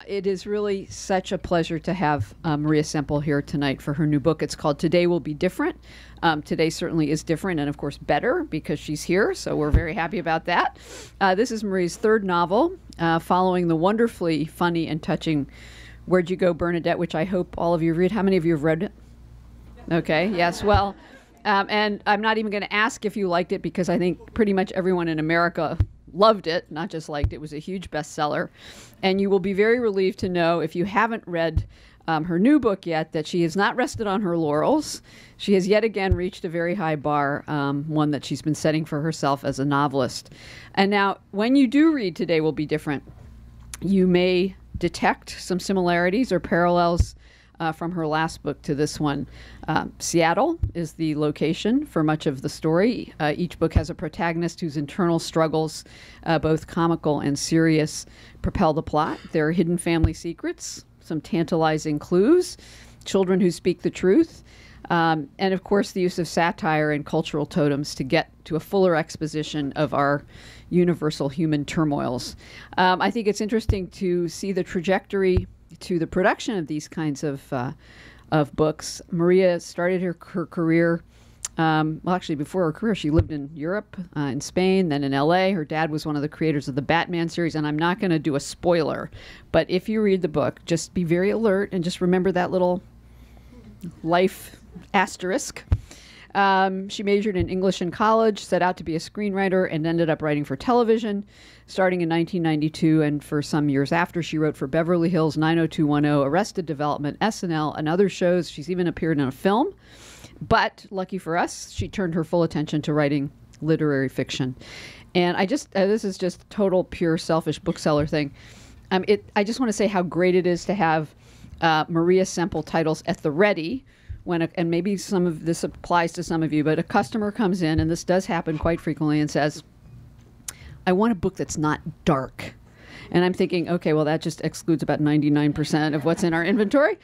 It is really such a pleasure to have Maria Semple here tonight for her new book. It's called Today Will Be Different. Today certainly is different and, of course, better because she's here, so we're very happy about that. This is Maria's third novel, following the wonderfully funny and touching Where'd You Go, Bernadette, which I hope all of you read. How many of you have read it? Okay, yes, well, and I'm not even going to ask if you liked it because I think pretty much everyone in America loved it, not just liked it. It was a huge bestseller. And you will be very relieved to know, if you haven't read her new book yet, that she has not rested on her laurels. She has yet again reached a very high bar, one that she's been setting for herself as a novelist. And now, when you do read Today Will Be Different, you may detect some similarities or parallels from her last book to this one. Seattle is the location for much of the story. Each book has a protagonist whose internal struggles, both comical and serious, propel the plot. There are hidden family secrets, some tantalizing clues, children who speak the truth, and of course the use of satire and cultural totems to get to a fuller exposition of our universal human turmoils. I think it's interesting to see the trajectory to the production of these kinds of books. Maria started her career, well, actually before her career, she lived in Europe, in Spain, then in LA. Her dad was one of the creators of the Batman series, and I'm not going to do a spoiler, but if you read the book, just be very alert and just remember that little life asterisk. She majored in English in college, set out to be a screenwriter, and ended up writing for television, starting in 1992, and for some years after, she wrote for Beverly Hills, 90210, Arrested Development, SNL, and other shows. She's even appeared in a film. But, lucky for us, she turned her full attention to writing literary fiction. And I just, this is just total, pure, selfish bookseller thing. I just want to say how great it is to have Maria Semple titles at the ready, and maybe some of this applies to some of you, but a customer comes in, and this does happen quite frequently, and says, I want a book that's not dark. And I'm thinking, okay, well, that just excludes about 99% of what's in our inventory.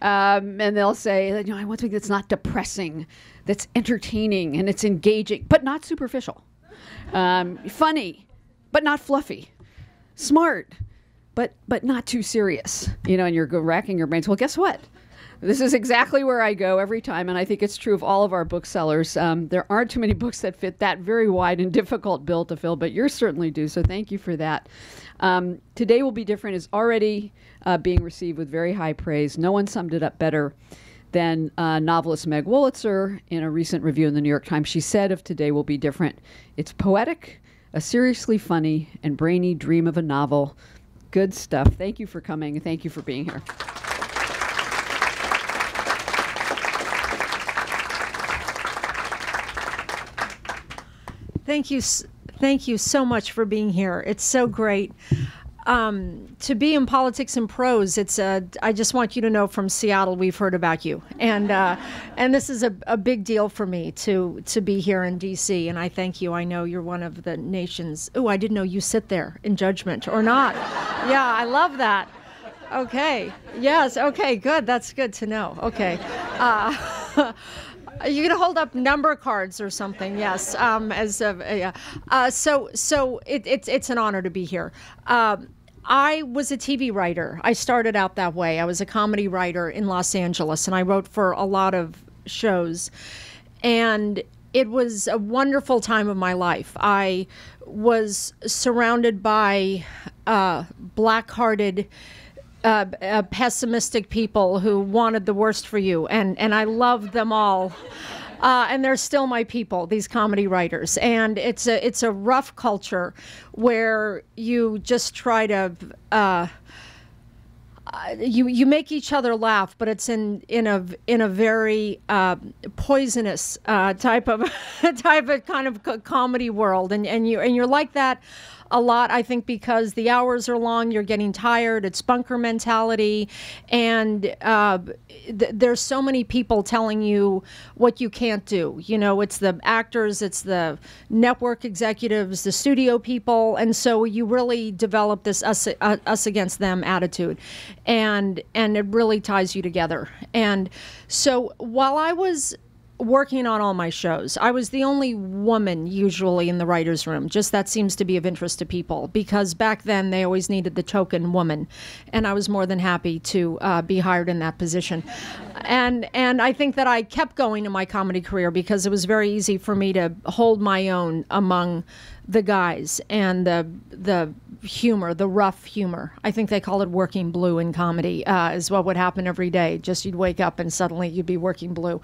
And they'll say, you know, I want something that's not depressing, that's entertaining, and it's engaging, but not superficial. Funny, but not fluffy. Smart, but not too serious. You know, and you're racking your brains. Well, guess what? This is exactly where I go every time, and I think it's true of all of our booksellers. There aren't too many books that fit that very wide and difficult bill to fill, but yours certainly do, so thank you for that. Today Will Be Different is already being received with very high praise. No one summed it up better than novelist Meg Wolitzer in a recent review in the New York Times. She said of Today Will Be Different, it's poetic, a seriously funny and brainy dream of a novel. Good stuff. Thank you for coming, and thank you for being here. Thank you so much for being here. It's so great to be in Politics and Prose. I just want you to know, from Seattle, we've heard about you, and this is a big deal for me to be here in D.C. And I thank you. I know you're one of the nation's. Oh, I didn't know you sit there in judgment or not. Yeah, I love that. Okay. Yes. Okay. Good. That's good to know. Okay. You're going to hold up number cards or something, yes. So it's an honor to be here. I was a TV writer. I started out that way. I was a comedy writer in Los Angeles, and I wrote for a lot of shows. And it was a wonderful time of my life. I was surrounded by black-hearted, pessimistic people who wanted the worst for you, and I loved them all. And they're still my people, these comedy writers. And it's a rough culture where you just try to you make each other laugh, but it's in a very poisonous type of kind of comedy world, and you're like that a lot, I think, because the hours are long, you're getting tired, it's bunker mentality, and there's so many people telling you what you can't do. You know, it's the actors, it's the network executives, the studio people, and so you really develop this us against them attitude, and it really ties you together. And so while I was working on all my shows. I was the only woman usually in the writer's room. Just that seems to be of interest to people, because back then they always needed the token woman, and I was more than happy to be hired in that position. And I think that I kept going in my comedy career because it was very easy for me to hold my own among the guys, and the humor, the rough humor. I think they call it working blue in comedy, is what would happen every day. Just you'd wake up and suddenly you'd be working blue.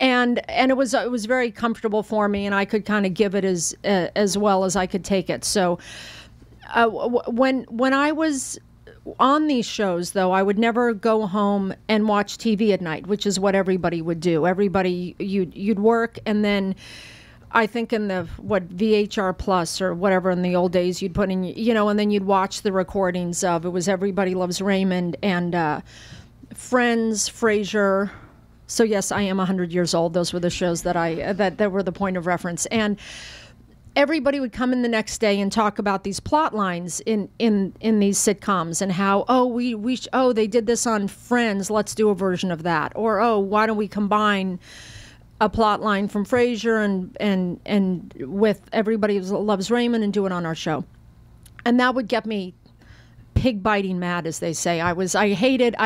And it was very comfortable for me, and I could kind of give it as well as I could take it. So when I was on these shows, though, I would never go home and watch TV at night, which is what everybody would do. Everybody, you'd work, and then I think in the VHR Plus or whatever in the old days, you'd put in, and then you'd watch the recordings of, it was Everybody Loves Raymond and Friends, Frasier. So yes, I am 100 years old. Those were the shows that were the point of reference. And everybody would come in the next day and talk about these plot lines in these sitcoms, and how, they did this on Friends, let's do a version of that. Or, why don't we combine a plot line from Frasier and with Everybody Loves Raymond and do it on our show. And that would get me pig biting mad, as they say. I hated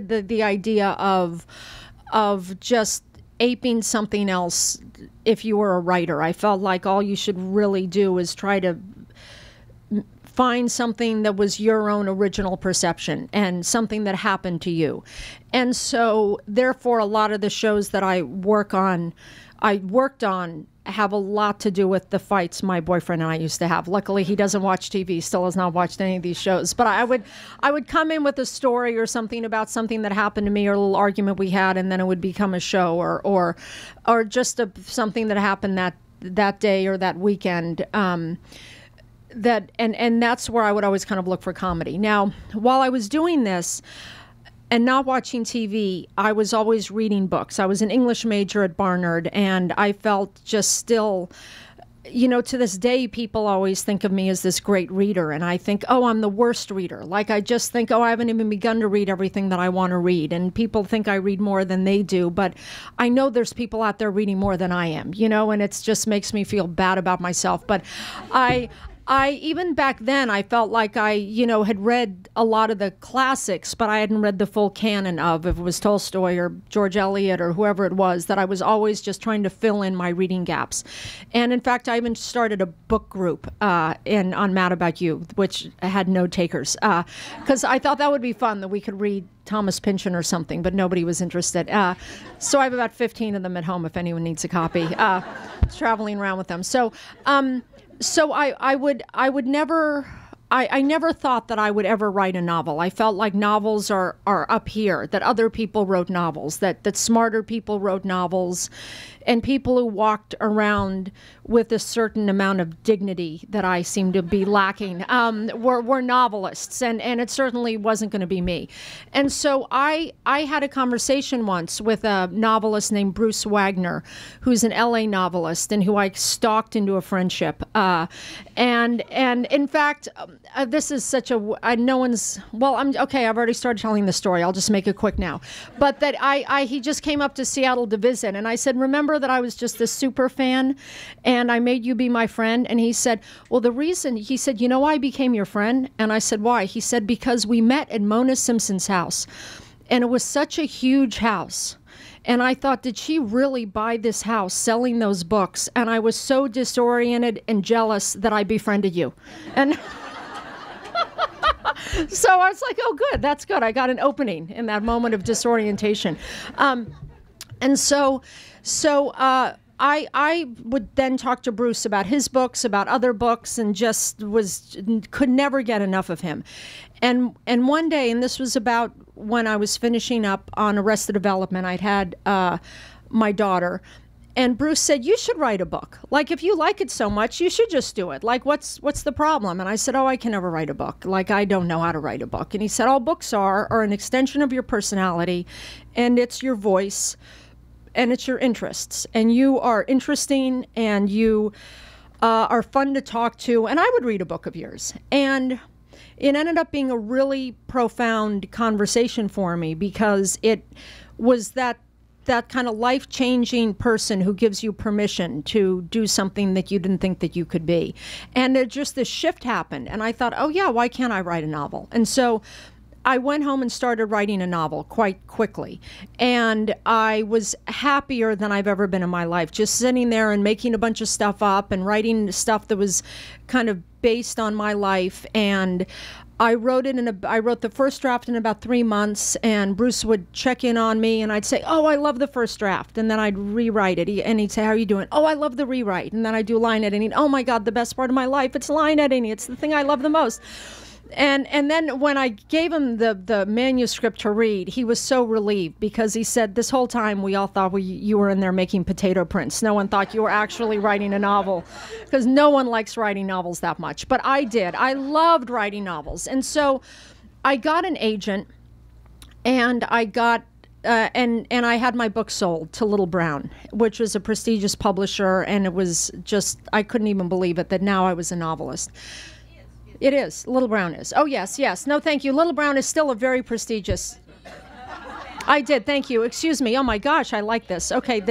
the idea of just aping something else if you were a writer. I felt like all you should really do is try to find something that was your own original perception and something that happened to you. And so therefore a lot of the shows that I worked on have a lot to do with the fights my boyfriend and I used to have. Luckily, he doesn't watch TV, still has not watched any of these shows. But I would come in with a story or something about something that happened to me, or a little argument we had, and then it would become a show, or just something that happened that day or that weekend. And that's where I would always kind of look for comedy. Now, while I was doing this and not watching TV, I was always reading books. I was an English major at Barnard, and I felt just still, to this day, people always think of me as this great reader, and I think, I'm the worst reader. Like, I just think, I haven't even begun to read everything that I want to read, and people think I read more than they do, but I know there's people out there reading more than I am, and it just makes me feel bad about myself. But I even back then, I felt like I, had read a lot of the classics, but I hadn't read the full canon of, if it was Tolstoy or George Eliot or whoever it was, that I was always just trying to fill in my reading gaps. And in fact, I even started a book group on Mad About You, which had no takers, because I thought that would be fun, that we could read Thomas Pynchon or something, but nobody was interested. So I have about 15 of them at home if anyone needs a copy, traveling around with them. So I never thought that I would ever write a novel. I felt like novels are up here, that other people wrote novels, that smarter people wrote novels, and people who walked around with a certain amount of dignity that I seem to be lacking were novelists, and it certainly wasn't going to be me. And so I had a conversation once with a novelist named Bruce Wagner, who's an LA novelist and who I stalked into a friendship. And in fact, this is such a no one's. Well, I'm okay. I've already started telling the story. I'll just make it quick now. But that he just came up to Seattle to visit, and I said, remember that I was just this super fan, and I made you be my friend? And he said, well, the reason, he said, why I became your friend? And I said, why? He said, because we met at Mona Simpson's house, and it was such a huge house. And I thought, did she really buy this house selling those books? And I was so disoriented and jealous that I befriended you. And so I was like, oh, good, that's good. I got an opening in that moment of disorientation. And so I would then talk to Bruce about his books, about other books, and just could never get enough of him. And one day, and this was about when I was finishing up on Arrested Development, I'd had my daughter, and Bruce said, you should write a book. Like, if you like it so much, you should just do it. Like, what's the problem? And I said, I can never write a book. Like, I don't know how to write a book. And he said, all books are an extension of your personality, and it's your voice, and it's your interests. And you are interesting, and you are fun to talk to, and I would read a book of yours. And it ended up being a really profound conversation for me, because it was that that kind of life-changing person who gives you permission to do something that you didn't think that you could be. And just this shift happened, and I thought, oh yeah, why can't I write a novel? And so I went home and started writing a novel quite quickly. And I was happier than I've ever been in my life, just sitting there and making a bunch of stuff up and writing stuff that was kind of based on my life. And I wrote the first draft in about 3 months, and Bruce would check in on me, and I'd say, oh, I love the first draft, and then I'd rewrite it, and he'd say, how are you doing? Oh, I love the rewrite, and then I'd do line editing. Oh my God, the best part of my life, it's line editing. It's the thing I love the most. And then when I gave him the manuscript to read, he was so relieved, because he said, this whole time we all thought you were in there making potato prints. No one thought you were actually writing a novel, because no one likes writing novels that much. But I did. I loved writing novels. And so I got an agent, and I got and I had my book sold to Little Brown, which was a prestigious publisher, and it was just, I couldn't even believe it, that now I was a novelist. It is. Little Brown is. Oh, yes, yes. No, thank you. Little Brown is still a very prestigious. I did. Thank you. Excuse me. Oh, my gosh. I like this. Okay.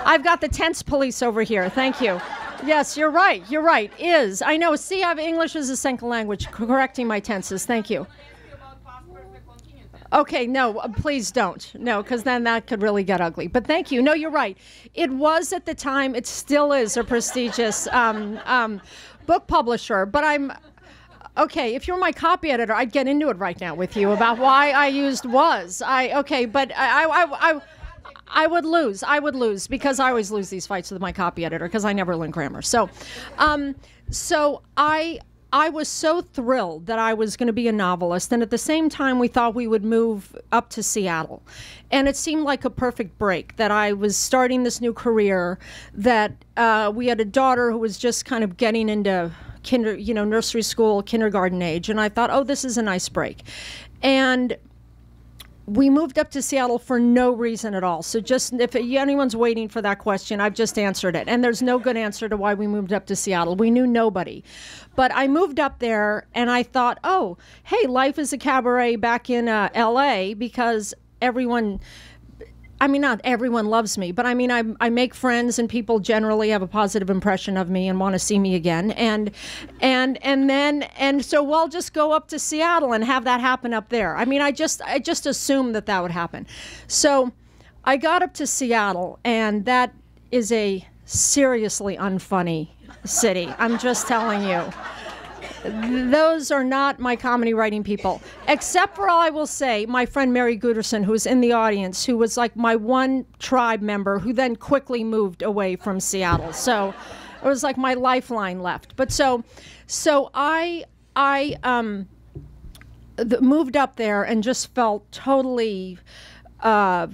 I've got the tense police over here. Thank you. Yes, you're right. You're right. Is. I know. See, I have English as a second language, correcting my tenses. Thank you. Okay, no, please don't. No, because then that could really get ugly. But thank you. No, you're right. It was at the time. It still is a prestigious book publisher. But okay, if you're my copy editor, I'd get into it right now with you about why I used was. Okay, but I would lose. I would lose, because I always lose these fights with my copy editor, because I never learn grammar. So I was so thrilled that I was going to be a novelist, and at the same time we thought we would move up to Seattle. And it seemed like a perfect break, that I was starting this new career, that we had a daughter who was just kind of getting into nursery school, kindergarten age, and I thought, oh, this is a nice break. And we moved up to Seattle for no reason at all. So just, if anyone's waiting for that question, I've just answered it. And there's no good answer to why we moved up to Seattle. We knew nobody. But I moved up there, and I thought, oh, hey, life is a cabaret back in LA, because everyone, I mean, not everyone loves me, but I mean, I make friends, and people generally have a positive impression of me and want to see me again. And so we'll just go up to Seattle and have that happen up there. I mean, I just assumed that would happen. So I got up to Seattle, and that is a seriously unfunny city. I'm just telling you. Those are not my comedy writing people, except for, all I will say, my friend Mary Gooderson, who was in the audience, who was like my one tribe member, who then quickly moved away from Seattle. So it was like my lifeline left. But so I moved up there and just felt totally out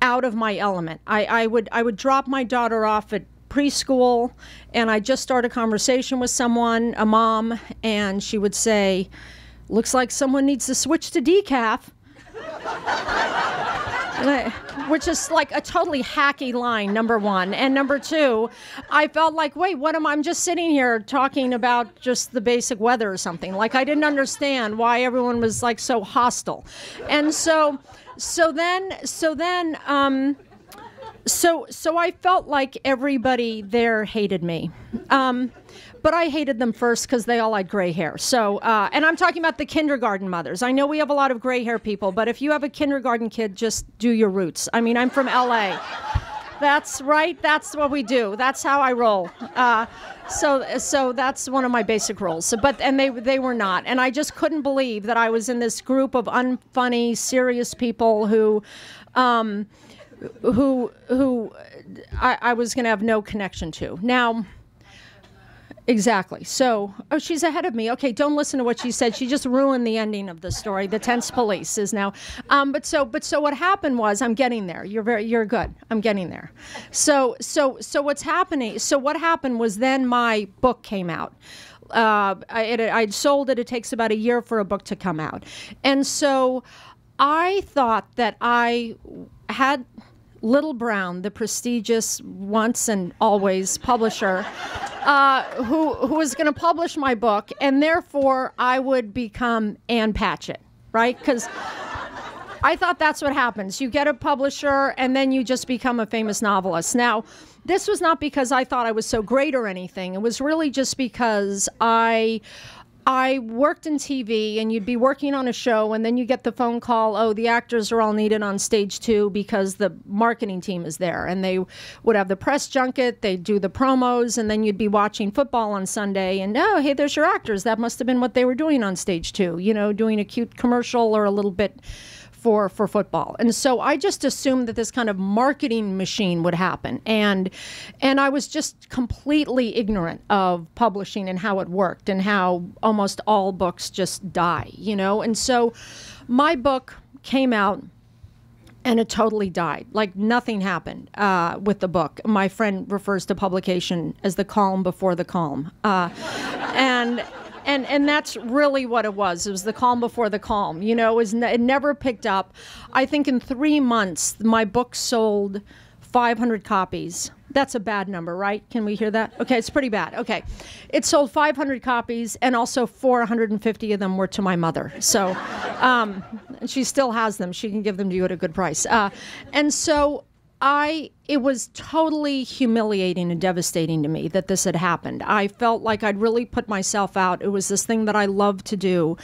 of my element. I would drop my daughter off at preschool, and I just start a conversation with someone, a mom, and she would say, looks like someone needs to switch to decaf. Which is like a totally hacky line, number one. And number two, I felt like, wait, I'm just sitting here talking about just the basic weather or something. Like, I didn't understand why everyone was like so hostile. And so I felt like everybody there hated me. But I hated them first, because they all had gray hair. So, and I'm talking about the kindergarten mothers. I know we have a lot of gray hair people, but if you have a kindergarten kid, just do your roots. I mean, I'm from LA. That's right. That's what we do. That's how I roll. So that's one of my basic rules. And they were not. And I just couldn't believe that I was in this group of unfunny, serious people who I was going to have no connection to. Now, exactly. So, oh, she's ahead of me. Okay, don't listen to what she said. She just ruined the ending of the story. The tense police is now. But so what happened was, I'm getting there. You're good. I'm getting there. So what's happening? So what happened was, then my book came out. I'd sold it. It takes about a year for a book to come out, and so I thought that I had Little Brown, the prestigious once and always publisher, who was going to publish my book, and therefore I would become Ann Patchett, right? Because I thought that's what happens. You get a publisher and then you just become a famous novelist. Now, this was not because I thought I was so great or anything. It was really just because I worked in TV, and you'd be working on a show, and then you get the phone call, oh, the actors are all needed on stage 2 because the marketing team is there. And they would have the press junket, they'd do the promos, and then you'd be watching football on Sunday, and oh, hey, there's your actors. That must have been what they were doing on stage 2, you know, doing a cute commercial or a little bit for football. And so I just assumed that this kind of marketing machine would happen. And I was just completely ignorant of publishing and how it worked and how almost all books just die, you know? And so my book came out and it totally died. Like nothing happened with the book. My friend refers to publication as the calm before the calm. And that's really what it was. It was the calm before the calm. You know, it never picked up. I think in 3 months, my book sold 500 copies. That's a bad number, right? Can we hear that? Okay, it's pretty bad. Okay. It sold 500 copies, and also 450 of them were to my mother. So she still has them. She can give them to you at a good price. And so it was totally humiliating and devastating to me that this had happened. I felt like I'd really put myself out. It was this thing that I loved to do,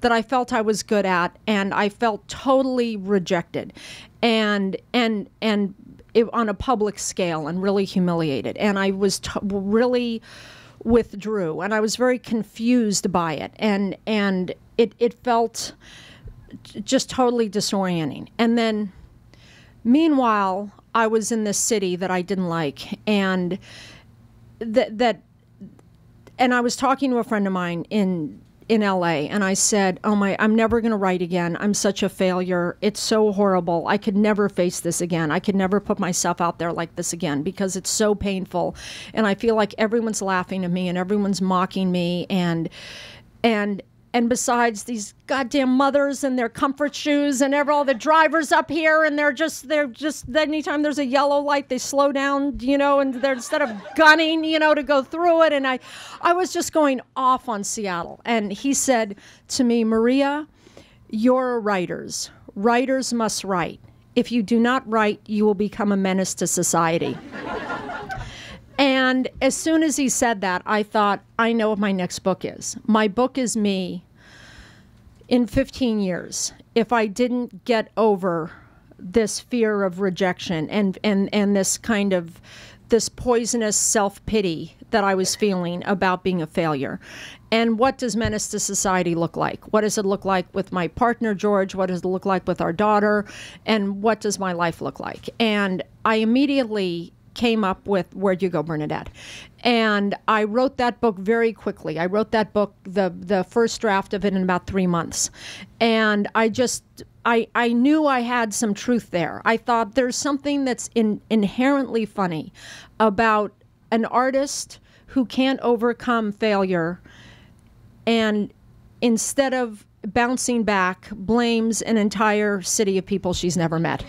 that I felt I was good at, and I felt totally rejected and it, on a public scale, and really humiliated. And I was really withdrew, and I was very confused by it, and it felt just totally disorienting. And then meanwhile, I was in this city that I didn't like, and and I was talking to a friend of mine in LA, and I said, "Oh my, I'm never going to write again. I'm such a failure. It's so horrible. I could never face this again. I could never put myself out there like this again because it's so painful, and I feel like everyone's laughing at me and everyone's mocking me, and besides, these goddamn mothers and their comfort shoes and all the drivers up here, and they're just anytime there's a yellow light, they slow down, you know, and they're, instead of gunning, you know, to go through it." And I was just going off on Seattle. And he said to me, "Maria, you're writers. Writers must write. If you do not write, you will become a menace to society." And as soon as he said that, I thought, I know what my next book is. My book is me in 15 years. If I didn't get over this fear of rejection and this kind of this poisonous self-pity that I was feeling about being a failure. And what does menace to society look like? What does it look like with my partner, George? What does it look like with our daughter? And what does my life look like? And I immediately came up with Where'd You Go, Bernadette? And I wrote that book very quickly. I wrote that book, the first draft of it, in about 3 months. And I knew I had some truth there. I thought there's something that's inherently funny about an artist who can't overcome failure, and instead of bouncing back, blames an entire city of people she's never met.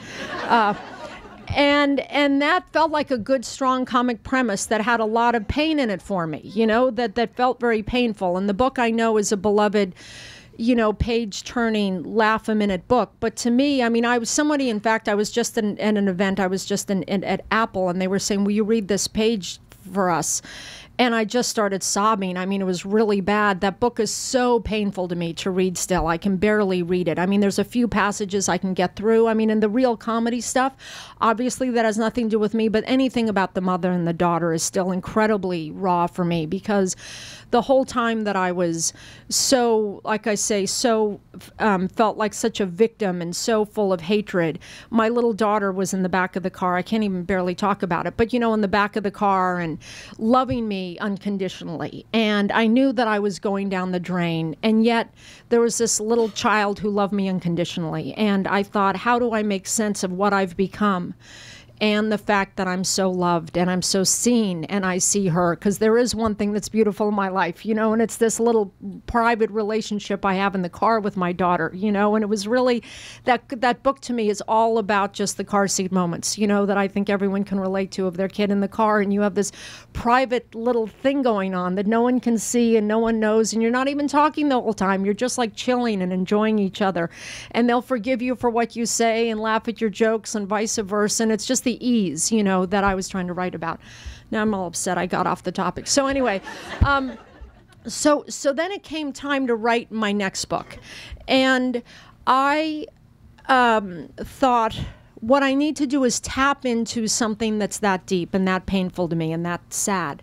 And that felt like a good, strong comic premise that had a lot of pain in it for me, you know, that felt very painful. And the book, I know, is a beloved, you know, page-turning, laugh-a-minute book. But to me, I mean, I was somebody, in fact, I was just at an event, I was just at Apple, and they were saying, "Will you read this page for us?" And I just started sobbing. I mean, it was really bad. That book is so painful to me to read still. I can barely read it. I mean, there's a few passages I can get through. I mean, in the real comedy stuff, obviously that has nothing to do with me, but anything about the mother and the daughter is still incredibly raw for me, because the whole time that I was so, like I say, so felt like such a victim and so full of hatred. My little daughter was in the back of the car. I can't even barely talk about it, but, you know, in the back of the car and loving me unconditionally. And I knew that I was going down the drain. And yet there was this little child who loved me unconditionally. And I thought, how do I make sense of what I've become and the fact that I'm so loved and I'm so seen and I see her. Because there is one thing that's beautiful in my life, you know, and it's this little private relationship I have in the car with my daughter, you know, and it was really, that book to me is all about just the car seat moments, you know, that I think everyone can relate to of their kid in the car, and you have this private little thing going on that no one can see and no one knows, and you're not even talking the whole time. You're just like chilling and enjoying each other, and they'll forgive you for what you say and laugh at your jokes and vice versa, and it's just the ease, you know, that I was trying to write about. Now I'm all upset I got off the topic. So anyway, so then it came time to write my next book, and I thought, what I need to do is tap into something that's that deep and that painful to me and that sad,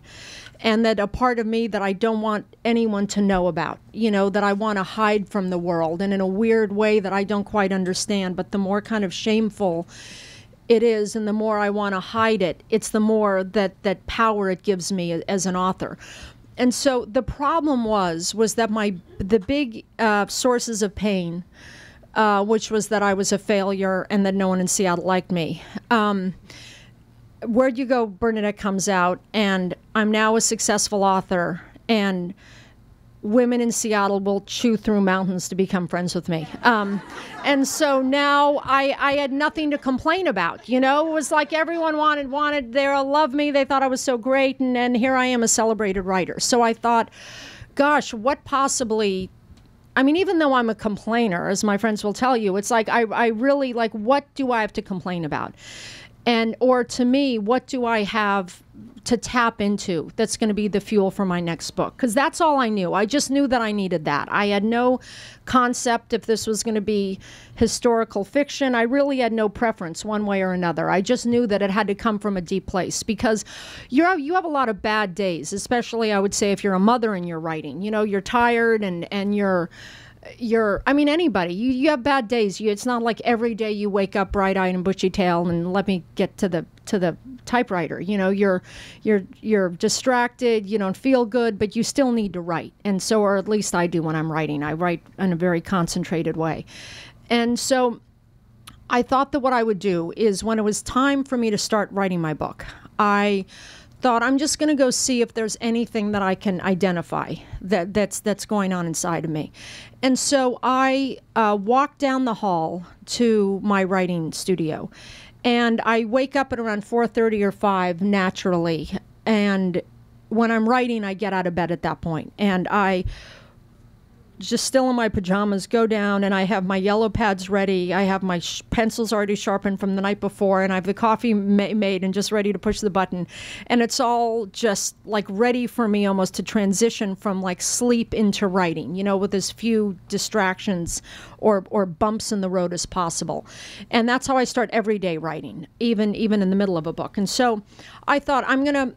and that a part of me that I don't want anyone to know about, you know, that I want to hide from the world, and in a weird way that I don't quite understand. But the more kind of shameful it is, and the more I want to hide it, it's the more that power it gives me as an author. And so the problem was that the big sources of pain, which was that I was a failure and that no one in Seattle liked me. Where'd You Go, Bernadette comes out, and I'm now a successful author, and women in Seattle will chew through mountains to become friends with me. And so now I had nothing to complain about, you know? It was like everyone wanted, they love me, they thought I was so great, and here I am, a celebrated writer. So I thought, gosh, what possibly, I mean, even though I'm a complainer, as my friends will tell you, it's like I really, like, what do I have to complain about? And, or to me, what do I have to tap into that's going to be the fuel for my next book? Because that's all I knew. I just knew that I needed that. I had no concept if this was going to be historical fiction. I really had no preference one way or another. I just knew that it had to come from a deep place, because you have a lot of bad days, especially, I would say, if you're a mother and you're writing. You know, you're tired and you're I mean, anybody, you have bad days. It's not like every day you wake up bright-eyed and bushy-tailed and let me get to the typewriter. You know, you're distracted, you don't feel good, but you still need to write. And so, or at least I do when I'm writing. I write in a very concentrated way. And so I thought that what I would do is, when it was time for me to start writing my book, I thought, I'm just going to go see if there's anything that I can identify that's going on inside of me. And so I walked down the hall to my writing studio, and I wake up at around 4:30 or 5 naturally. And when I'm writing, I get out of bed at that point, and I just still in my pajamas go down, and I have my yellow pads ready. I have my pencils already sharpened from the night before, and I have the coffee made and just ready to push the button. And it's all just like ready for me almost to transition from like sleep into writing, you know, with as few distractions or bumps in the road as possible. And that's how I start every day writing, even in the middle of a book. And so I thought, I'm gonna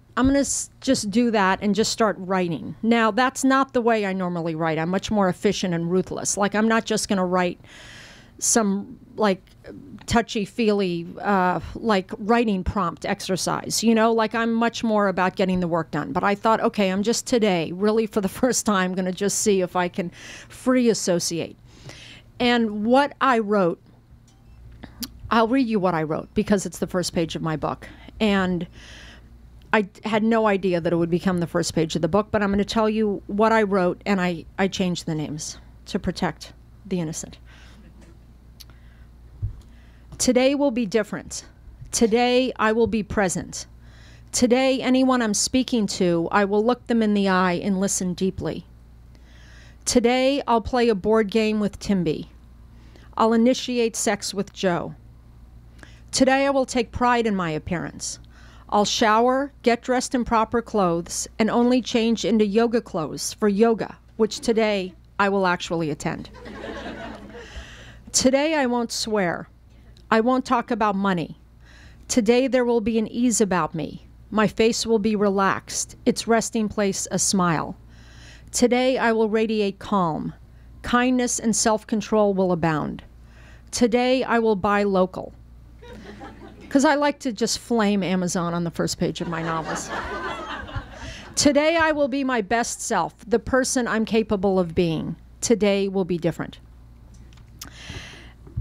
just do that and just start writing. Now, that's not the way I normally write. I'm much more efficient and ruthless. Like, I'm not just gonna write some like touchy-feely like writing prompt exercise, you know, like I'm much more about getting the work done. But I thought, okay, I'm just today, really for the first time, gonna just see if I can free associate. And what I wrote, I'll read you what I wrote because it's the first page of my book. And I had no idea that it would become the first page of the book, but I'm going to tell you what I wrote, and I changed the names to protect the innocent. Today will be different. Today I will be present. Today, anyone I'm speaking to, I will look them in the eye and listen deeply. Today, I'll play a board game with Timby. I'll initiate sex with Joe. Today, I will take pride in my appearance. I'll shower, get dressed in proper clothes, and only change into yoga clothes for yoga, which today I will actually attend. Today, I won't swear. I won't talk about money. Today, there will be an ease about me. My face will be relaxed, its resting place a smile. Today, I will radiate calm. Kindness and self-control will abound. Today, I will buy local. Because I like to just flame Amazon on the first page of my novels. Today, I will be my best self, the person I'm capable of being. Today will be different.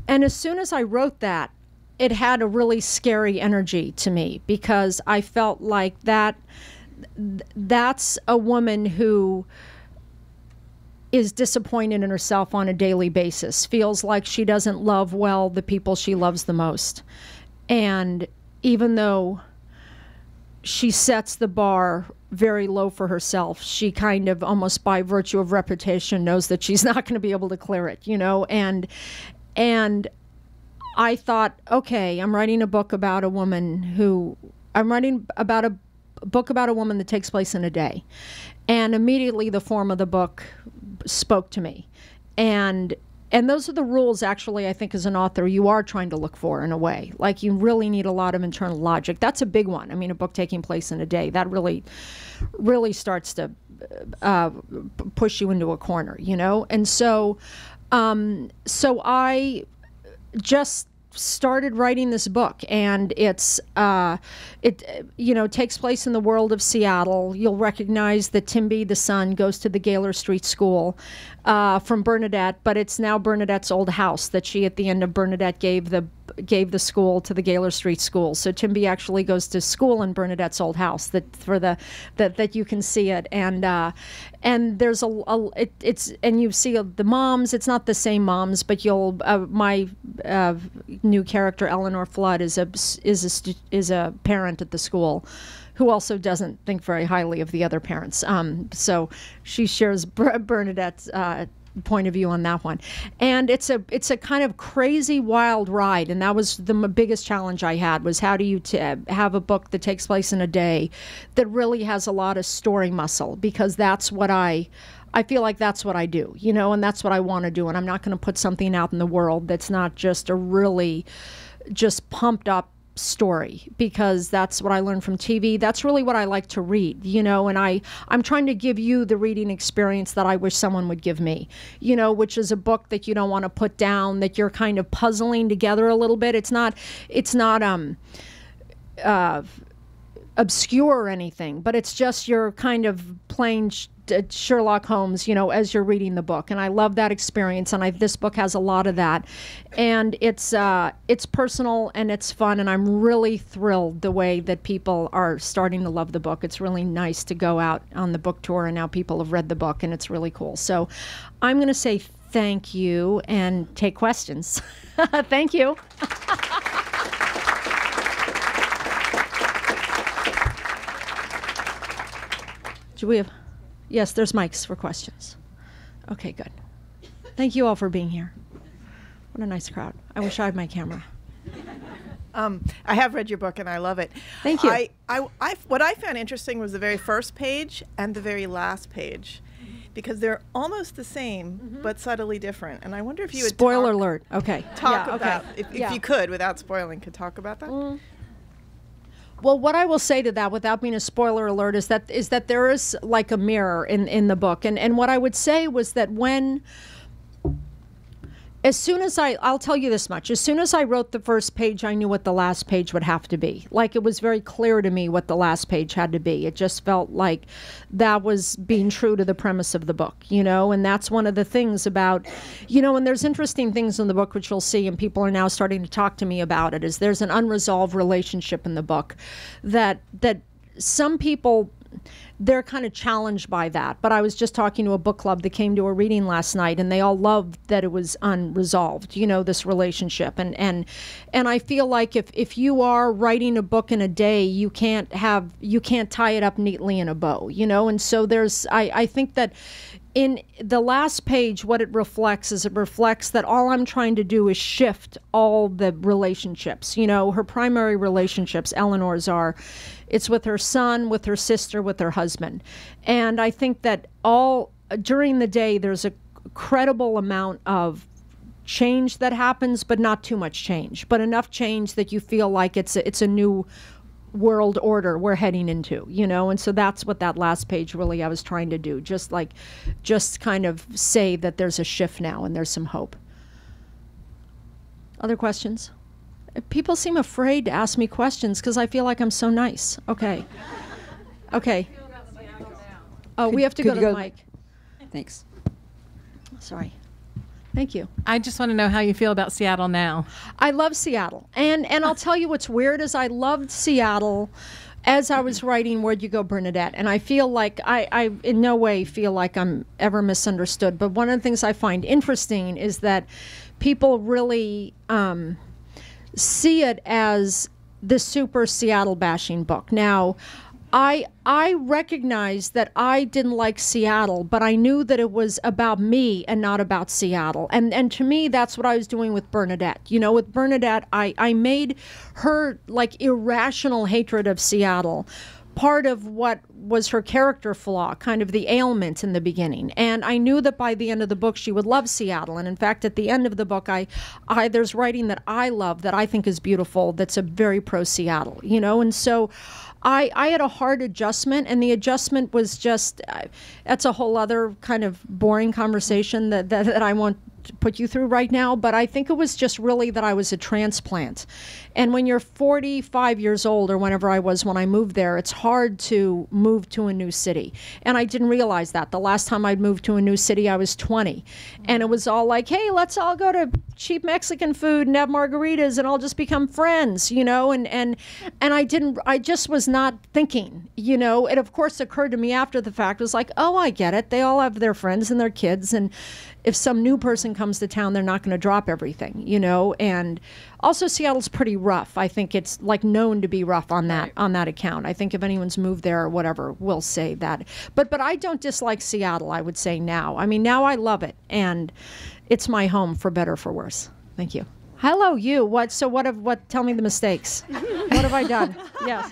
And as soon as I wrote that, it had a really scary energy to me, because I felt like that's a woman who is disappointed in herself on a daily basis, feels like she doesn't love well the people she loves the most. And even though she sets the bar very low for herself, she kind of, almost by virtue of repetition, knows that she's not going to be able to clear it, you know? And I thought, okay, I'm writing a book about a woman that takes place in a day. And immediately the form of the book spoke to me. And those are the rules, actually, I think, as an author, you are trying to look for, in a way. Like, you really need a lot of internal logic. That's a big one. I mean, a book taking place in a day, that really starts to push you into a corner, you know? And so I just started writing this book, and it takes place in the world of Seattle. You'll recognize that Timby, the son, goes to the Gaylor Street School from Bernadette, but it's now Bernadette's old house that she, at the end of Bernadette, gave the school to the Gaylor Street School. So Timby actually goes to school in Bernadette's old house, that you can see it. And there's and you see the moms. It's not the same moms, but my new character, Eleanor Flood, is a parent at the school who also doesn't think very highly of the other parents. So she shares Bernadette's point of view on that one. And it's a kind of crazy, wild ride. And that was the biggest challenge I had, was how do you have a book that takes place in a day that really has a lot of story muscle, because that's what I feel like that's what I do, you know, and that's what I want to do. And I'm not going to put something out in the world that's not just a really just pumped up story, because that's what I learned from TV. That's really what I like to read, you know, and I'm trying to give you the reading experience that I wish someone would give me, you know, which is a book that you don't want to put down, that you're kind of puzzling together a little bit. It's not obscure or anything, but it's just your kind of plain Sherlock Holmes, you know, as you're reading the book. And I love that experience, and this book has a lot of that. And it's personal and it's fun, and I'm really thrilled the way that people are starting to love the book. It's really nice to go out on the book tour, and now people have read the book, and it's really cool. So I'm going to say thank you and take questions. Thank you. Do we have... Yes, there's mics for questions. Okay, good. Thank you all for being here. What a nice crowd. I wish I had my camera. I have read your book, and I love it. Thank you. What I found interesting was the very first page and the very last page, because they're almost the same, but subtly different. And I wonder if you would Spoiler alert. Okay. Talk about, if you could, without spoiling, could talk about that? Well, what I will say to that, without being a spoiler alert, is that there is like a mirror in the book. And what I would say was that as soon as I'll tell you this much, as soon as I wrote the first page, I knew what the last page would have to be. Like, it was very clear to me what the last page had to be. It just felt like that was being true to the premise of the book, you know? And that's one of the things about, you know, and there's interesting things in the book, which you'll see, and people are now starting to talk to me about it, is there's an unresolved relationship in the book that some people, they're kind of challenged by that. But I was just talking to a book club that came to a reading last night, and they all loved that it was unresolved, you know, this relationship. And I feel like if you are writing a book in a day, you can't tie it up neatly in a bow, you know. And so I think that in the last page, what it reflects that all I'm trying to do is shift all the relationships. You know, her primary relationships, Eleanor's, it's with her son, with her sister, with her husband. And I think that during the day, there's a credible amount of change that happens, but not too much change, but enough change that you feel like it's a new world order we're heading into, you know. And so that's what that last page really I was trying to do, just kind of say that there's a shift now and there's some hope. Other questions? People seem afraid to ask me questions because I feel like I'm so nice. Okay. Oh, we have to go to the mic. Thanks. Sorry. Thank you. I just want to know how you feel about Seattle now. I love Seattle. And I'll tell you what's weird is I loved Seattle as I was writing Where'd You Go, Bernadette? And I feel like I in no way feel like I'm ever misunderstood. But one of the things I find interesting is that people really see it as the super Seattle bashing book. Now, I recognized that I didn't like Seattle, but I knew that it was about me and not about Seattle. And to me, that's what I was doing with Bernadette. You know, with Bernadette, I made her like irrational hatred of Seattle part of what was her character flaw, kind of the ailment in the beginning. And I knew that by the end of the book, she would love Seattle. And in fact, at the end of the book, there's writing that I love that I think is beautiful, that's a very pro-Seattle, you know? And so I had a hard adjustment, and the adjustment was just, that's a whole other kind of boring conversation that I won't put you through right now, but I think it was just really that I was a transplant. And when you're 45 years old, or whenever I was when I moved there, it's hard to move to a new city. And I didn't realize that. The last time I'd moved to a new city, I was 20. And it was all like, hey, let's all go to cheap Mexican food and have margaritas and I'll just become friends, you know? And I just was not thinking, you know? It of course occurred to me after the fact. It was like, oh, I get it. They all have their friends and their kids, and if some new person comes to town, they're not going to drop everything, you know? And also Seattle's pretty rough. I think it's like known to be rough on that account. I think if anyone's moved there or whatever, will say that. But I don't dislike Seattle, I would say now. I mean, now I love it, and it's my home for better or for worse. Thank you. Hello, you. Tell me the mistakes. What have I done? Yes.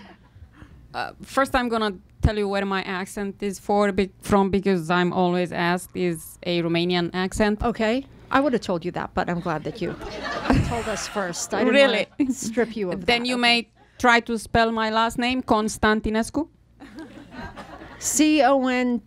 First, I'm gonna tell you where my accent is from, because I'm always asked is a Romanian accent. Okay. I would have told you that, but I'm glad that you told us first. I didn't Really? want to strip you of that. Then you may try to spell my last name, Constantinescu. C-O-N...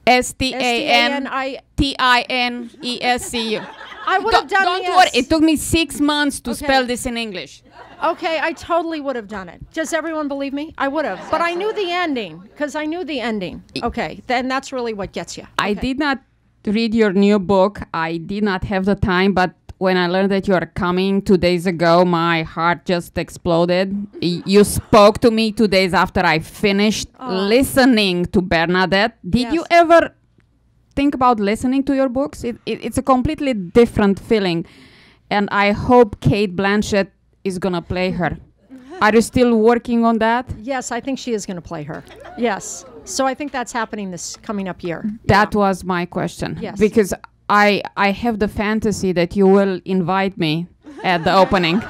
S-T-A-N-T-I-N-E-S-C-U. I would have done Don't the worry, S. it took me 6 months to Okay. spell this in English. Okay, I totally would have done it. Does everyone believe me? I would have. But I knew the ending, because I knew the ending. Okay, then that's really what gets you. I Okay. did not read your new book. I did not have the time, but when I learned that you are coming 2 days ago, my heart just exploded. You spoke to me 2 days after I finished listening to Bernadette. Did you Yes. ever think about listening to your books? It's a completely different feeling. And I hope Kate Blanchett is going to play her. Are you still working on that? Yes, I think she is going to play her. Yes. So I think that's happening this coming up year. That was my question. Yes. Because I have the fantasy that you will invite me at the opening.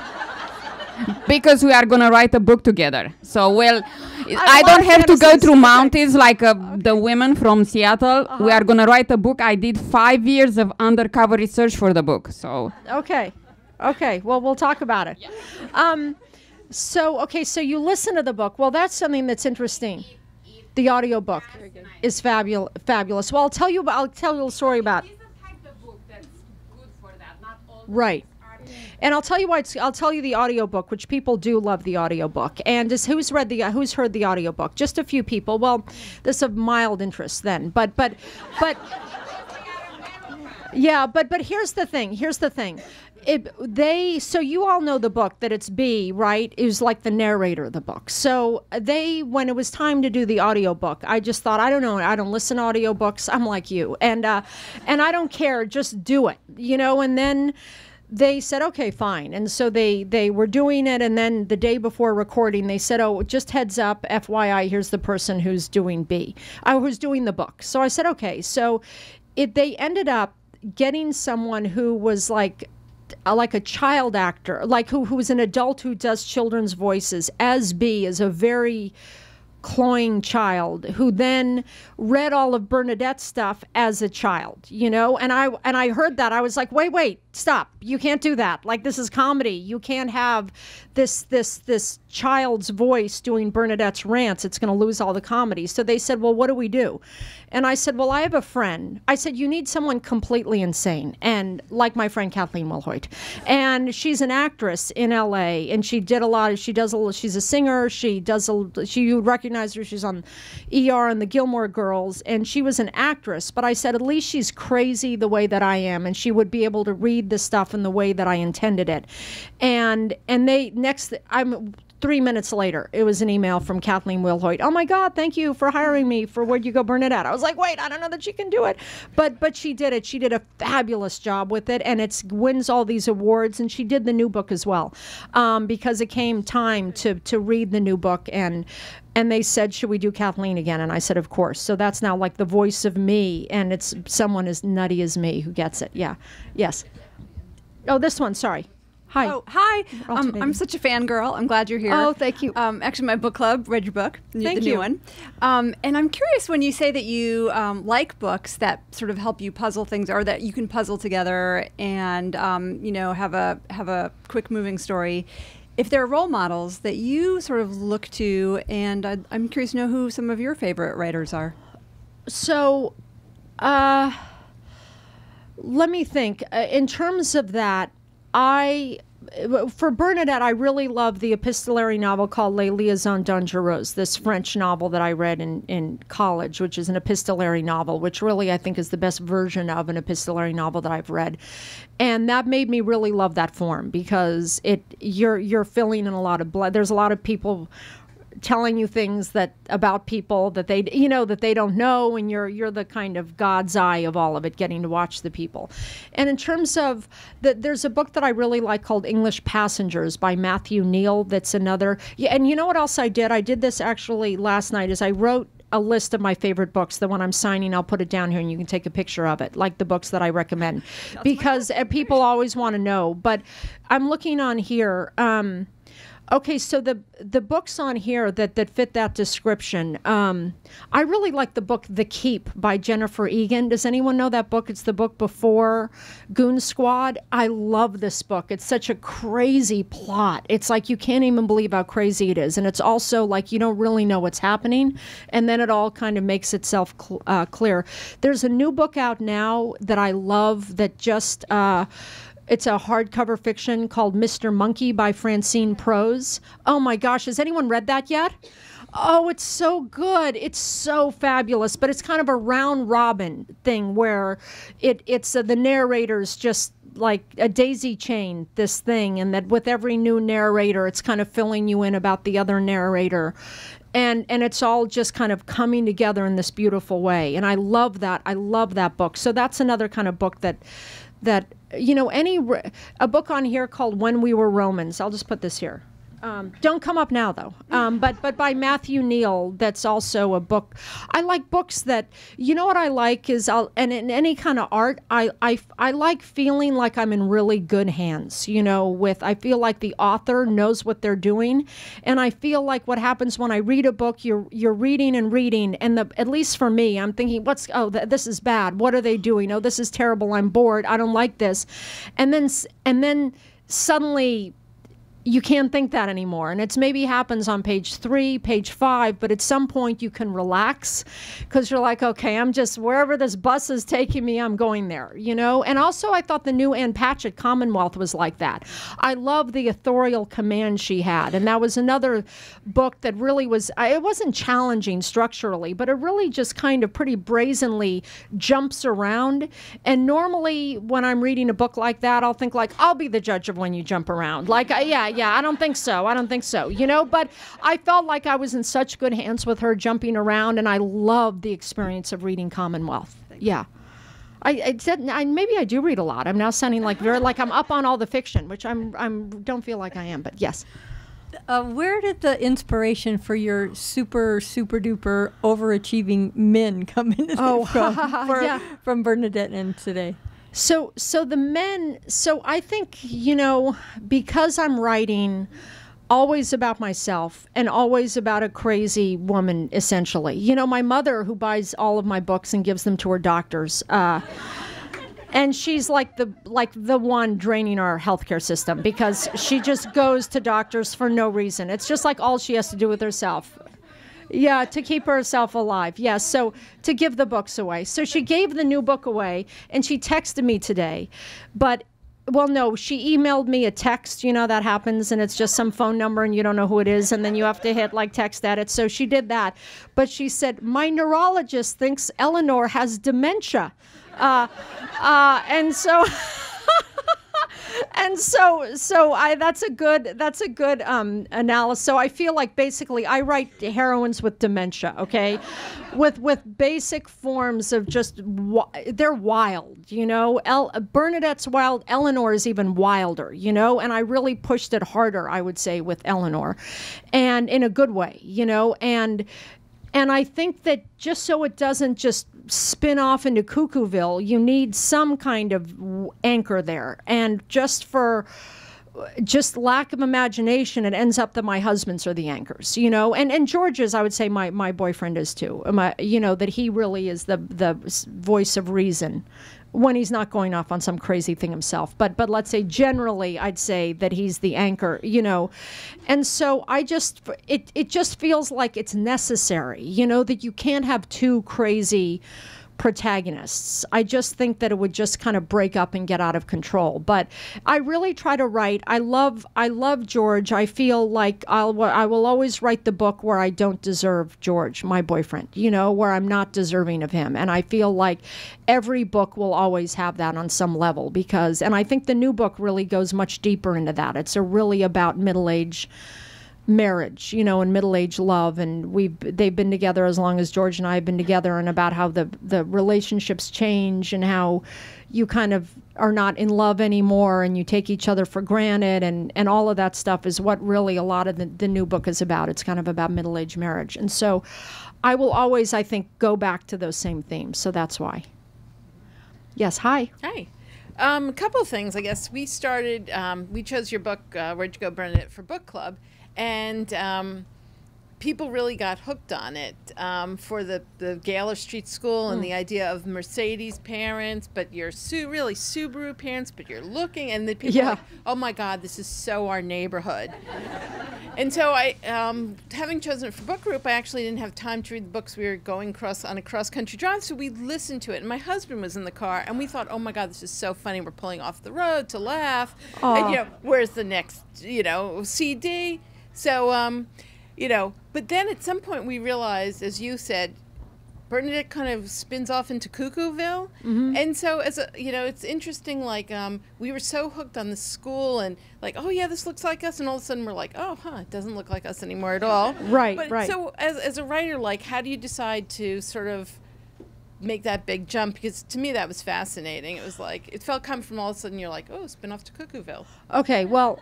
Because we are going to write a book together. So, I don't have to go through mountains like the women from Seattle. We are going to write a book. I did 5 years of undercover research for the book. So, Okay. Well, we'll talk about it. So you listen to the book. Well, that's something that's interesting. The audiobook is fabulous. Well, I'll tell you a story about. Right. And I'll tell you I'll tell you the audiobook, which people do love the audiobook. And who's heard the audiobook? Just a few people. Well, this is of mild interest then. But yeah, but here's the thing. So you all know the book, that it's B, right? It was like the narrator of the book. So when it was time to do the audiobook, I just thought, I don't know, I don't listen to audiobooks. I'm like you. And I don't care, just do it, you know? And then they said, okay, fine. And so they were doing it. And then the day before recording, they said, oh, just heads up, FYI, here's the person who's doing B, who's doing the book. So I said, okay. So they ended up getting someone who was like a child actor, like who was an adult who does children's voices, as B, is a very cloying child who then read all of Bernadette's stuff as a child, you know? And I heard that. I was like, wait, stop. You can't do that. Like, this is comedy. You can't have this child's voice doing Bernadette's rants, it's going to lose all the comedy. So they said, well, what do we do? And I said, well, I have a friend. I said, you need someone completely insane, and like my friend Kathleen Wilhoit. And she's an actress in LA, and she's a singer. You recognize her. She's on ER and the Gilmore Girls, and she was an actress. But I said, at least she's crazy the way that I am, and she would be able to read the stuff in the way that I intended it. And I'm 3 minutes later, it was an email from Kathleen Wilhoit. Oh my God, thank you for hiring me for Where'd You Go, Bernadette? I was like, wait, I don't know that she can do it. But she did it. She did a fabulous job with it, and it wins all these awards. And she did the new book as well, because it came time to read the new book, and they said, should we do Kathleen again? And I said, of course. So that's now like the voice of me, and it's someone as nutty as me who gets it. Yeah. Yes. Oh, this one. Sorry. Hi. Oh, hi. I'm such a fangirl. I'm glad you're here. Oh, thank you. Actually, my book club read your book, the new one. And I'm curious, when you say that you like books that sort of help you puzzle things, or that you can puzzle together and have a quick moving story, if there are role models that you sort of look to, and I'm curious to know who some of your favorite writers are. So, let me think. In terms of that, for Bernadette, I really love the epistolary novel called Les Liaisons Dangereuses, this French novel that I read in college, which is an epistolary novel, which really I think is the best version of an epistolary novel that I've read. And that made me really love that form, because you're filling in a lot of blood. There's a lot of people telling you things about people that they don't know, and you're the kind of God's eye of all of it, getting to watch the people. And in terms of there's a book that I really like called English Passengers by Matthew Neal. That's another. Yeah, and you know what else I did? I did this actually last night. Is I wrote a list of my favorite books. The one I'm signing, I'll put it down here, and you can take a picture of it, like the books that I recommend, because people always want to know. But I'm looking on here. Okay, so the books on here that fit that description, I really like the book The Keep by Jennifer Egan. Does anyone know that book? It's the book before Goon Squad. I love this book. It's such a crazy plot. It's like you can't even believe how crazy it is. And it's also like you don't really know what's happening, and then it all kind of makes itself clear. There's a new book out now that I love that just... it's a hardcover fiction called Mr. Monkey by Francine Prose. Oh my gosh, has anyone read that yet? Oh, it's so good. It's so fabulous. But it's kind of a round robin thing where it's the narrator's just like a daisy chain, this thing, and that with every new narrator, it's kind of filling you in about the other narrator. And it's all just kind of coming together in this beautiful way. And I love that. I love that book. So that's another kind of book that a book on here called When We Were Romans. I'll just put this here. Don't come up now, though. But by Matthew Neal, that's also a book. I like books that, what I like is, and in any kind of art, I like feeling like I'm in really good hands, I feel like the author knows what they're doing. And I feel like what happens when I read a book, you're reading and reading, and at least for me, I'm thinking, this is bad. What are they doing? Oh, this is terrible. I'm bored. I don't like this. And then suddenly, you can't think that anymore. And it's maybe happens on page 3, page 5, but at some point you can relax because you're like, okay, I'm just wherever this bus is taking me, I'm going there, And also I thought the new Anne Patchett Commonwealth was like that. I love the authorial command she had. And that was another book that really it wasn't challenging structurally, but it really just kind of pretty brazenly jumps around. And normally when I'm reading a book like that, I'll think like, I'll be the judge of when you jump around. Like, I don't think so. But I felt like I was in such good hands with her jumping around, and I loved the experience of reading Commonwealth. Yeah. I said maybe I do read a lot. I'm now sounding like I'm up on all the fiction, which I'm don't feel like I am, but yes. Where did the inspiration for your super duper overachieving men come into from Bernadette and today? So the men, I think, because I'm writing always about myself and always about a crazy woman, essentially. My mother, who buys all of my books and gives them to her doctors, And she's like the one draining our healthcare system because she just goes to doctors for no reason. It's just like all she has to do with herself. Yeah, to keep herself alive. Yeah, so to give the books away. So she gave the new book away, and she texted me today. But, well, no, she emailed me a text. You know, that happens, and it's just some phone number, and you don't know who it is, and then you have to hit, like, text edit. So she did that. But she said, my neurologist thinks Eleanor has dementia. And so... And so that's a good analysis. So I feel like basically I write heroines with dementia, okay, with basic forms of just they're wild, you know. Bernadette's wild. Eleanor is even wilder, you know. And I really pushed it harder, I would say, with Eleanor, and in a good way, you know. And I think that just so it doesn't just spin off into Cuckooville, you need some kind of anchor there. And just for lack of imagination, it ends up that my husbands are the anchors, you know. And George is, I would say, my boyfriend is too. You know, that he really is the voice of reason when he's not going off on some crazy thing himself. But let's say generally, I'd say that he's the anchor, you know. And so it just feels like it's necessary, you know, that you can't have two crazy protagonists. I just think that it would just kind of break up and get out of control. But I really try to write. I love George. I feel like I will always write the book where I don't deserve George, my boyfriend, you know, where I'm not deserving of him. And I feel like every book will always have that on some level and I think the new book really goes much deeper into that. It's really about middle-age marriage, you know, and middle-aged love, and they've been together as long as George and I have been together, and about how the relationships change and how you kind of are not in love anymore and you take each other for granted, and all of that stuff is what really a lot of the new book is about. It's kind of about middle-aged marriage. And so I will always, I think, go back to those same themes. So that's why. Yes, hi. Hi. A couple of things, I guess. We started, we chose your book, Where'd You Go, Bernadette, for book club. And people really got hooked on it for the Gaylor Street School and the idea of Mercedes parents, but you're really Subaru parents, but you're looking, and the people are like, oh my God, this is so our neighborhood. And so I, having chosen it for book group, I actually didn't have time to read the books. We were going on a cross-country drive, so we listened to it. And my husband was in the car, and we thought, oh my God, this is so funny. We're pulling off the road to laugh. And, you know, where's the next, you know, CD? So, you know, but then at some point we realized, as you said, Bernadette kind of spins off into Cuckooville. Mm-hmm. And so, you know, it's interesting, like, we were so hooked on the school and like, oh yeah, this looks like us. And all of a sudden we're like, oh, it doesn't look like us anymore at all. Right, but, right. So as a writer, like, how do you decide to sort of make that big jump? Because to me that was fascinating. It was like, it felt come from all of a sudden you're like, oh, spin off to Cuckooville. Okay, well,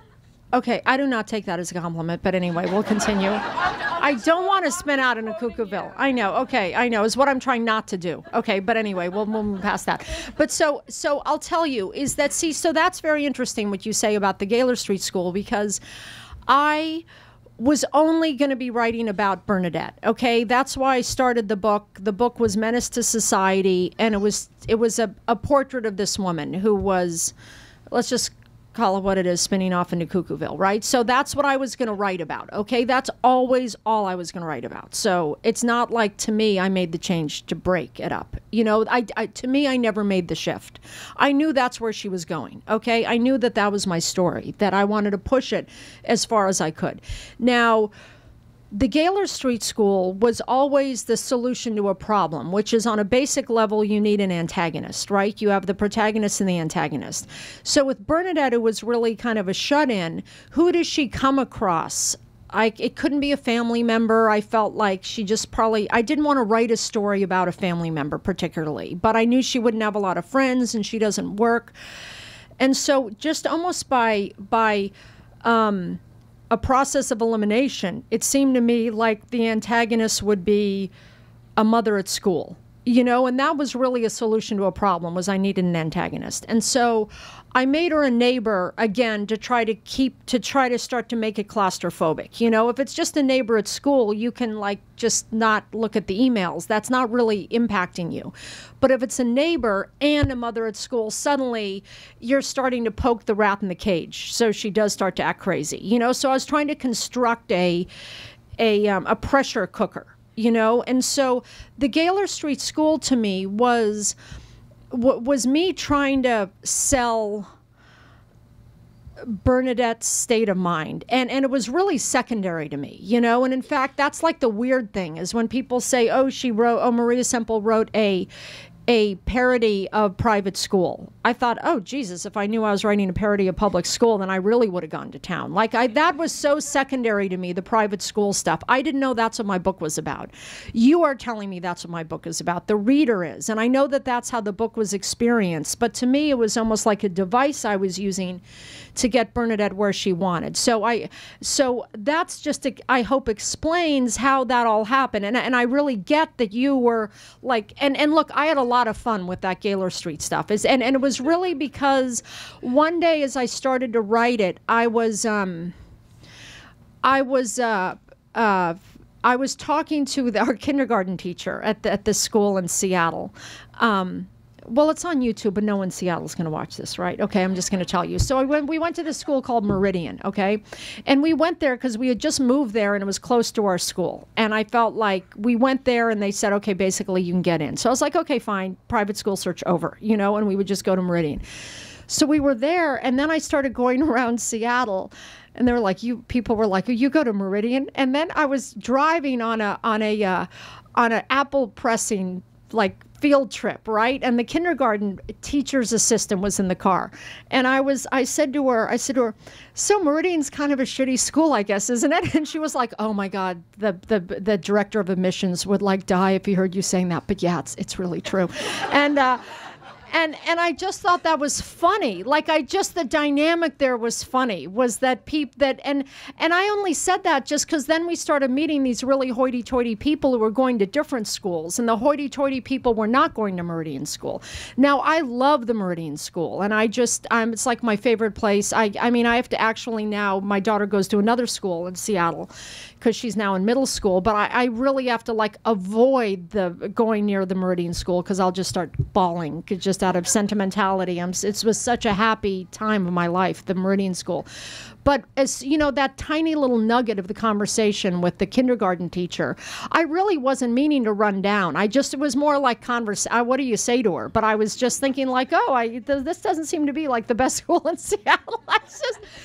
okay, I do not take that as a compliment, but anyway, we'll continue. I don't want to spin out in a Cuckooville. I know, okay, I know, is what I'm trying not to do. Okay, but anyway, we'll move past that. But so I'll tell you, is that, see, so that's very interesting what you say about the Gaylor Street School, because I was only going to be writing about Bernadette, okay? That's why I started the book. The book was Menace to Society, and it was a portrait of this woman who was, let's just call it what it is, spinning off into Cuckooville, right? So that's what I was going to write about, okay? That's always all I was going to write about. So it's not like, to me, I made the change to break it up. You know, to me, I never made the shift. I knew that's where she was going, okay? I knew that that was my story, that I wanted to push it as far as I could. Now, the Gaylor Street School was always the solution to a problem, which is on a basic level, you need an antagonist, right? You have the protagonist and the antagonist. So with Bernadette, it was really kind of a shut-in. Who does she come across? It couldn't be a family member. I felt like she just probably, I didn't want to write a story about a family member particularly, but I knew she wouldn't have a lot of friends and she doesn't work. And so just almost by a process of elimination, it seemed to me like the antagonist would be a mother at school, you know, and that was really a solution to a problem, was I needed an antagonist. And so I made her a neighbor again to try to start to make it claustrophobic. You know, if it's just a neighbor at school, you can like just not look at the emails. That's not really impacting you. But if it's a neighbor and a mother at school, suddenly you're starting to poke the rat in the cage. So she does start to act crazy, you know? So I was trying to construct a pressure cooker, you know? And so the Gaylor Street School to me was me trying to sell Bernadette's state of mind. And it was really secondary to me, you know? And in fact, that's like the weird thing, is when people say, Maria Semple wrote a parody of private school. I thought, oh, Jesus, if I knew I was writing a parody of public school, then I really would have gone to town. Like, that was so secondary to me, the private school stuff. I didn't know that's what my book was about. You are telling me that's what my book is about. The reader is. And I know that that's how the book was experienced. But to me, it was almost like a device I was using to get Bernadette where she wanted. So that's just, I hope, explains how that all happened. And I really get that you were like, and look, I had a lot of fun with that Gaylor Street stuff. And it was really because one day as I started to write it, I was talking to our kindergarten teacher at the school in Seattle. Well, it's on YouTube, but no one in Seattle is going to watch this, right? Okay, I'm just going to tell you. So we went to this school called Meridian, okay? And we went there because we had just moved there and it was close to our school. And I felt like we went there and they said, okay, basically you can get in. So I was like, okay, fine, private school search over, you know, and we would just go to Meridian. So we were there, and then I started going around Seattle, and they were like, people were like, you go to Meridian? And then I was driving on an apple pressing, like, field trip, right? And the kindergarten teacher's assistant was in the car. And I said to her, so Meridian's kind of a shitty school, I guess, isn't it? And she was like, oh my God, the director of admissions would like die if he heard you saying that. But yeah, it's really true. And I just thought that was funny. Like, the dynamic there was funny, was that and I only said that just because then we started meeting these really hoity-toity people who were going to different schools, and the hoity-toity people were not going to Meridian School. Now, I love the Meridian School, and it's like my favorite place. I mean, I have to actually now, my daughter goes to another school in Seattle because she's now in middle school, but I really have to like avoid going near the Meridian School because I'll just start bawling just out of sentimentality. It was such a happy time of my life, the Meridian School. But as you know, that tiny little nugget of the conversation with the kindergarten teacher, I really wasn't meaning to run down. It was more like what do you say to her? But I was just thinking like, this doesn't seem to be like the best school in Seattle.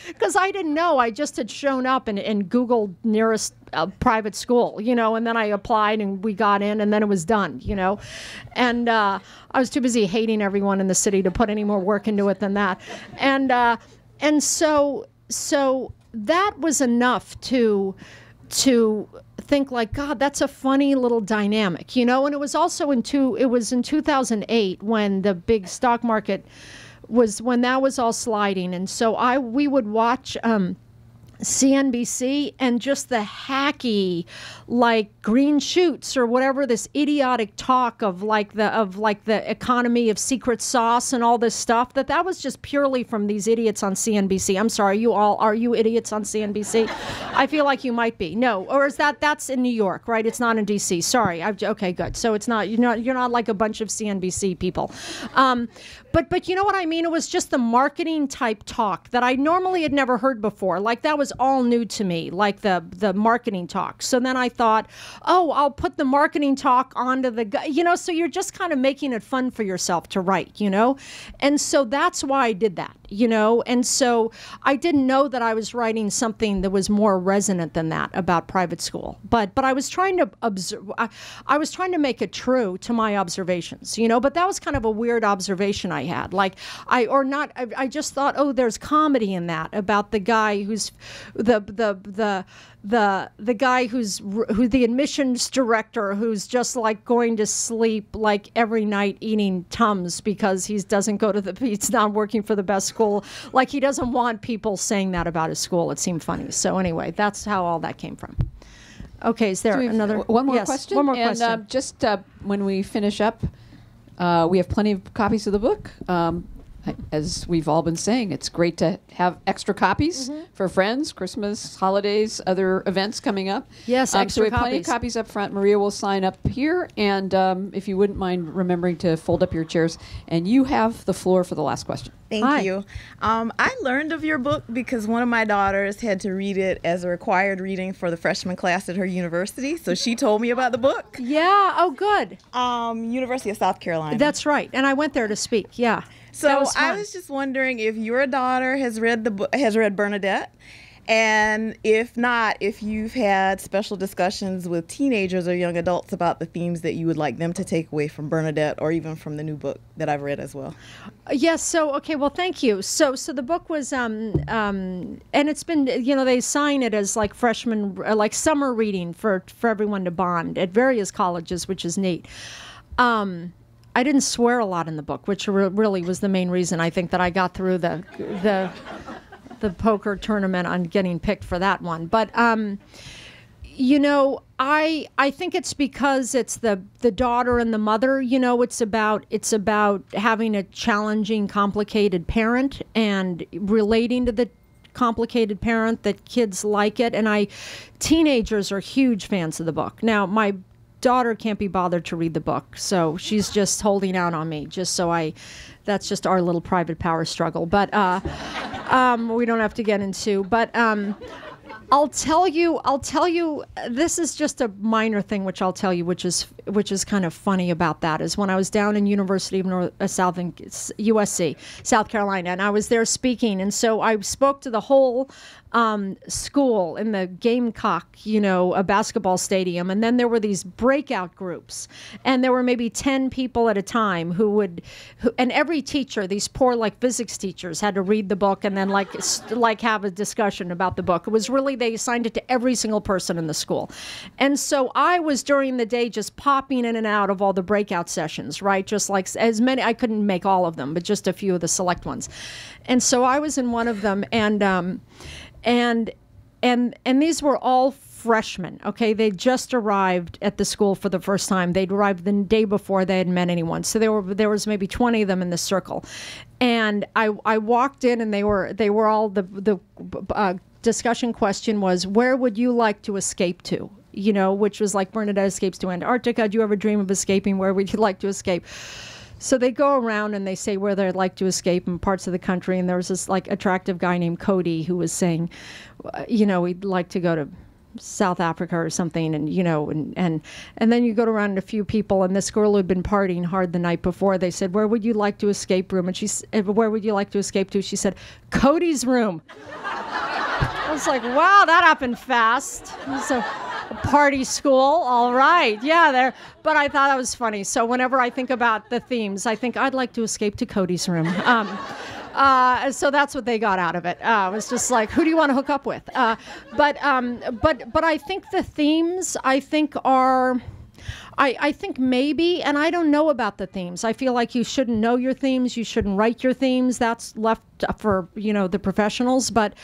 Because I didn't know. I just had shown up and Googled nearest private school, you know, and then I applied and we got in and then it was done, you know. And I was too busy hating everyone in the city to put any more work into it than that. And so that was enough to think like, God, that's a funny little dynamic, you know. And it was also in 2008 when the big stock market when that was all sliding. And so we would watch CNBC and just the hacky, like green shoots or whatever, this idiotic talk of the economy of secret sauce and all this stuff, that was just purely from these idiots on CNBC. I'm sorry, are you idiots on CNBC? I feel like you might be. No, or is that's in New York, right? It's not in DC. Sorry. Okay, good. So it's not, you're not like a bunch of CNBC people. But you know what I mean? It was just the marketing type talk that I normally had never heard before. Like, that was all new to me, like the marketing talk. So then I thought, I'll put the marketing talk onto the guy, you know, so you're just kind of making it fun for yourself to write, you know? And so that's why I did that, you know? And so I didn't know that I was writing something that was more resonant than that about private school. But I was trying to observe, I was trying to make it true to my observations, you know? But that was kind of a weird observation I had. Like, I just thought, there's comedy in that about the guy who's the guy who's the admissions director who's just like going to sleep like every night eating Tums because he's not working for the best school. Like, he doesn't want people saying that about his school. It seemed funny. So anyway, that's how all that came from. Okay, is there another? One more yes, question? One more and, question. Just when we finish up, we have plenty of copies of the book. As we've all been saying, it's great to have extra copies for friends, Christmas, holidays, other events coming up. Yes, so extra we have plenty of copies up front. Maria will sign up here, and if you wouldn't mind remembering to fold up your chairs. And you have the floor for the last question. Thank you. I learned of your book because one of my daughters had to read it as a required reading for the freshman class at her university. So she told me about the book. Yeah. Oh, good. University of South Carolina. That's right. And I went there to speak. Yeah. So I was just wondering if your daughter has read the book, has read Bernadette, and if not, if you've had special discussions with teenagers or young adults about the themes that you would like them to take away from Bernadette, or even from the new book that I've read as well. Yes. So, okay. Well, thank you. So the book was, and it's been, they sign it as like freshman, like summer reading for everyone to bond at various colleges, which is neat. I didn't swear a lot in the book, which really was the main reason I think that I got through the poker tournament on getting picked for that one. But I think it's because it's the daughter and the mother. It's about having a challenging, complicated parent and relating to the complicated parent, that kids like it. And teenagers are huge fans of the book. Now, my daughter can't be bothered to read the book, so she's just holding out on me, that's just our little private power struggle, but we don't have to get into, but I'll tell you, this is just a minor thing, which I'll tell you, which is kind of funny about that, is when I was down in University of USC, South Carolina, and I was there speaking, and so I spoke to the whole school in the Gamecock, a basketball stadium, and then there were these breakout groups, and there were maybe 10 people at a time and every teacher, these poor like physics teachers, had to read the book and then like have a discussion about the book. It was really, they assigned it to every single person in the school, and so I was during the day just popping in and out of all the breakout sessions, right? Just like as many, I couldn't make all of them, but just a few of the select ones, and so I was in one of them, and these were all freshmen, okay? They just arrived at the school for the first time. They'd arrived the day before. They hadn't met anyone. So there was maybe 20 of them in the circle. And I walked in, and they were all, the discussion question was, where would you like to escape to? Which was like Bernadette escapes to Antarctica. Do you ever dream of escaping? Where would you like to escape? So they go around and they say where they'd like to escape in parts of the country. And there was this like attractive guy named Cody who was saying, he'd like to go to South Africa or something. And, and then you go around and a few people, and this girl who'd been partying hard the night before, they said, where would you like to escape room? And where would you like to escape to? She said, Cody's room. I was like, wow, that happened fast. So, party school, all right, yeah, there. But I thought that was funny. So whenever I think about the themes, I think I'd like to escape to Cody's room. So that's what they got out of it. It was just like, who do you want to hook up with? But I think the themes, I think maybe, and I don't know about the themes. I feel like you shouldn't know your themes. You shouldn't write your themes. That's left for, the professionals. But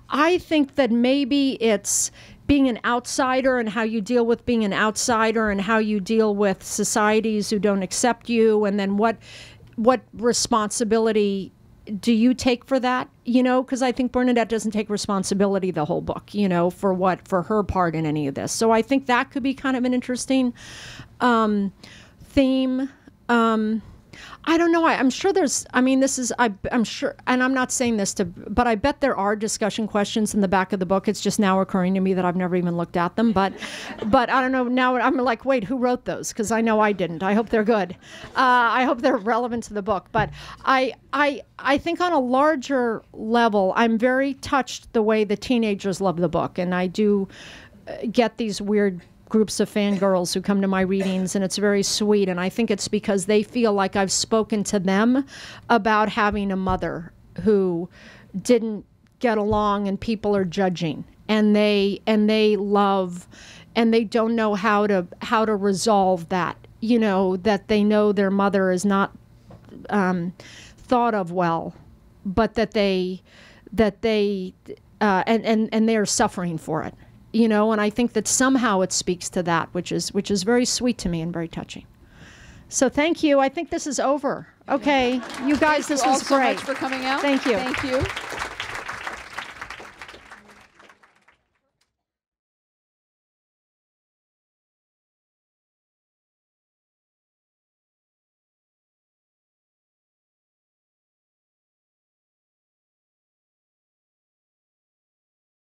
I think that maybe it's being an outsider and how you deal with being an outsider and how you deal with societies who don't accept you, and then what responsibility do you take for that? Because I think Bernadette doesn't take responsibility the whole book, for her part in any of this. So I think that could be kind of an interesting theme. I don't know. I'm sure there's, I'm sure, and I'm not saying this but I bet there are discussion questions in the back of the book. It's just now occurring to me that I've never even looked at them. But I don't know. Now I'm like, wait, who wrote those? Because I know I didn't. I hope they're good. I hope they're relevant to the book. But I think on a larger level, I'm very touched the way the teenagers love the book. And I do get these weird groups of fangirls who come to my readings, and it's very sweet. And I think it's because they feel like I've spoken to them about having a mother who didn't get along and people are judging, and they love, and they don't know how to resolve that, that they know their mother is not thought of well, but that they and they're suffering for it. you know, and I think that somehow it speaks to that, which is very sweet to me and very touching. So thank you. I think this is over. Okay, you guys, this was great. Thank you all so much for coming out. Thank you. Thank you.